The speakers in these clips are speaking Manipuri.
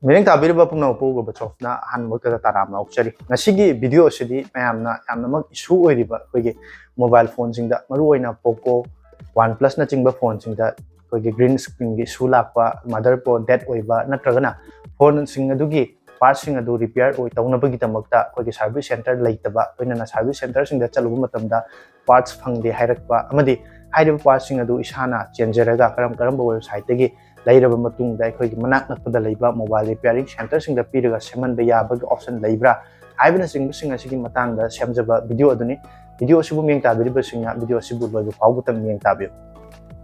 Meaning tabiriba pumna upo Gorbachev na hanmukta taram na ukchari. Ngasigi video sidi mayamna yamna mag issue oiriba koigi mobile phone singda maruoina Poco OnePlus na chingba phone singda koigi green screen gi issue lakpa motherboard dead oiba natragana phone sing adugi parts sing adu repair oi tawnabagi tamakta koigi service center leitaba oina service center singda chaluba matamda parts phangde hairakpa amadi hairiba parts sing adu isana chenjeraga karam website tegi lairaba matung da khoi manak nakpada leiba mobile repairing center sing da piraga seman ba ya bag option leibra haibna sing asigi matang da semjaba video aduni video sibu meng ta biriba singa video sibu loiba pawbu tang meng ta bi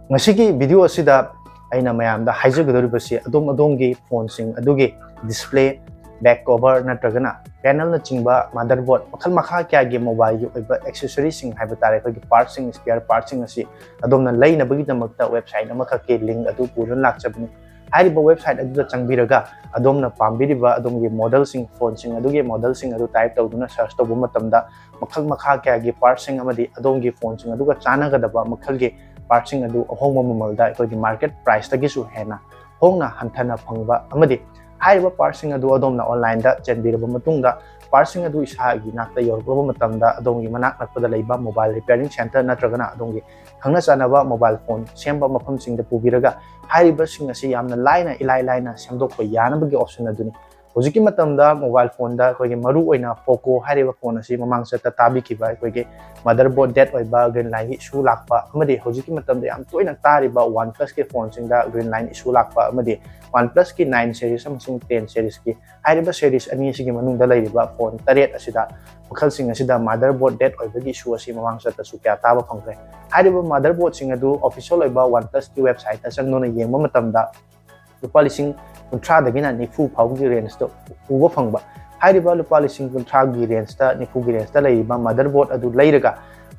ngasigi video asida aina mayam da haijagadori basi adongi phone sing adugi display back cover natragana panel na chingba motherboard makhal makha kya ge mobile gi oiba accessory sing haiba tare ko gi parts sing spare parts sing asi adomna leina bagi damakta website amakha ke link adu puran lakchabni hariba website adu changbiraga adomna pambiriba adomgi model sing phone sing adugi model sing adu type tawduna search tawbu matamda makhal makha kya ge parts sing amadi adongi phone sing aduga chana ga daba makhal ge parts sing adu ahongma mamalda ko gi market price tagi su hena hongna hanthana phangba amadi haiba parsing adu adomna online da chenbiraba matungda parsing adu isagi nakta yorba matamda adongi manak nakpada leiba mobile repairing center natragana adongi khangna chanaba mobile phone semba mafam singda pubiraga haiba sing asi yamna laina semdokpa yanabagi option aduni hojiki matamda mobile phone da koigi maru oina Poco haiba phone asi mamang seta tabi kiba koigi motherboard dead oiba green line issue lakpa amadi hojiki matamda yam toina tariba OnePlus ke phone singda green line issue lakpa amadi OnePlus ki 9 series amasung 10 series ki haiba series ani sigi manungda lairiba phone taret asida makhal sing asida motherboard dead oibagi issue asi mamang seta su kya taba phangre haiba motherboard sing adu official oiba OnePlus ki website ta changno na yengba matamda lupa lising kuntra dagina nifu phawgi range to uba phangba haiba lupa lising kuntra gi range ta nifu gi range ta laiba motherboard adu lairaga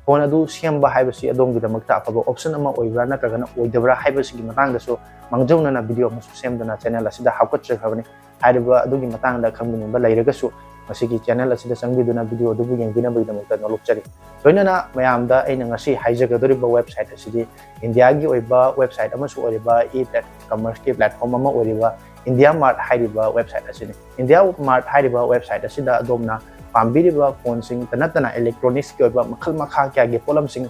phone adu semba haiba si adongi damakta afaba option ama oibra natragana oidabra haiba sigi matang da so mangjona na video musu semdana channel asida hapkatre khabani haiba adugi matang da khangni ba lairaga su masigi channel asida sangbiduna video adu yengbina bai damakta nolokchari loinana mayamda aina ngasi haijagadori ba website asidi India gi oiba website amasu oriba e-commerce ki platform ama oriba IndiaMART haiba website asini IndiaMART haiba website asida adomna pambiriba phone sing tanatana electronics ki oiba makhal makha kya ge polam sing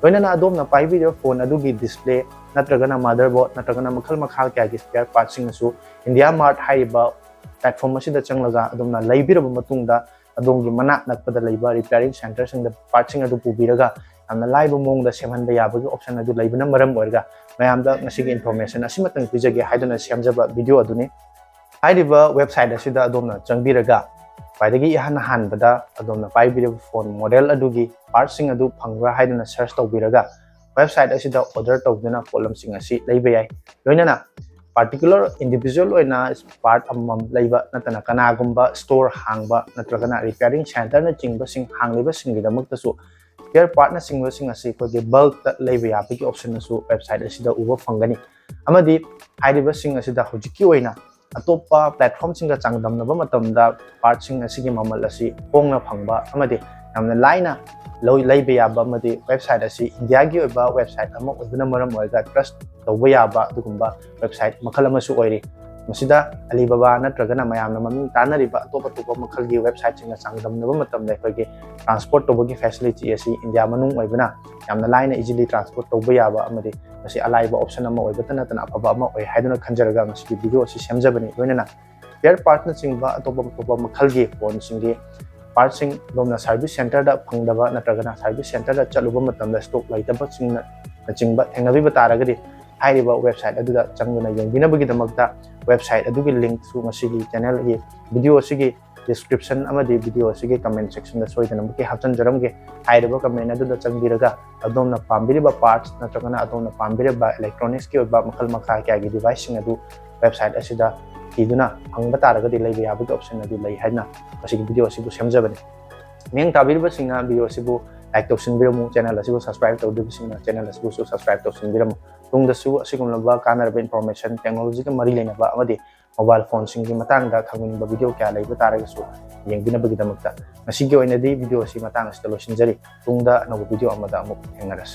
loinana adomna pai video phone adugi display natragana motherboard natragana makhal makha kya ge spare parts sing asu IndiaMART haiba platform asida changlaga adomna laibiraba matungda adongi manak nakpada laiba repairing center sing the parts sing adu pubiraga amna laiba mongda semhanba yabagi option adu laibana maram orga mayamda ngasigi information asimatang pijage haiduna semjaba video aduni haiba website asida adomna changbiraga paidagi ihan hanbada adomna paibira phone model adugi parts sing adu phangra haiduna search tawbiraga website asida order tawduna column sing asi laiba yai loinana particular individual oina part amam laiba natana kanagumba store hangba natragana repairing center na chingba sing hangliba singgidamakta su spare part na singba sing asi ko ge bulk ta laiba yapiki option na su website asida uba phangani amadi haiba sing asida hojiki oina atopa platform singa changdamnaba matamda part sing asigi mamal asi hongna phangba amadi namna laina laiba yaba amadi website asi India gi oiba website ama oduna maram oiga trust tawba yaba dugumba website makhal amasu oiri masida Alibaba natragana mayamna maming tanariba atopa makhal gi website singa changdamnaba matamda koigi transport tawbagi facility asi India manung oibana yamna laina easily transport tawba yaba amadi masi alaiba option ama oibata tana afaba ama oi haiduna khanjaraga masi video asi semjabani loinana spare part na chingba atopa makhal gi phone singi parts sing domna service center da phangdaba natragana service center da chaluba matamda stock laitaba singna chingba thengnabi bataragadi haiba website aduda changuna yengbina bagi damakta website adugi link su masigi channel gi video sigi description amadi video sigi comment section da soidana muki hapchan jaram ge haiba comment aduda changbiraga adomna pambiriba parts natragana adomna pambiriba electronics ki ba makhal makha kya gi device sing adu website asida iduna phangba taragadi laiba yabagi option adu lai haina masigi video sibu semjabani meng tabirba singa video sibu like tawsinbiramu channel asibu subscribe tawdibsinga channel asibu subscribe tawsinbiramu tungdasu asigumlaba kanarba information technology ka mari leinaba amadi mobile phone singi matangda khangminba video kya laiba taragasu yengbina bagi damakta masigi oinadi video si matang asta losinjari tungda nagu video amada amuk hengaras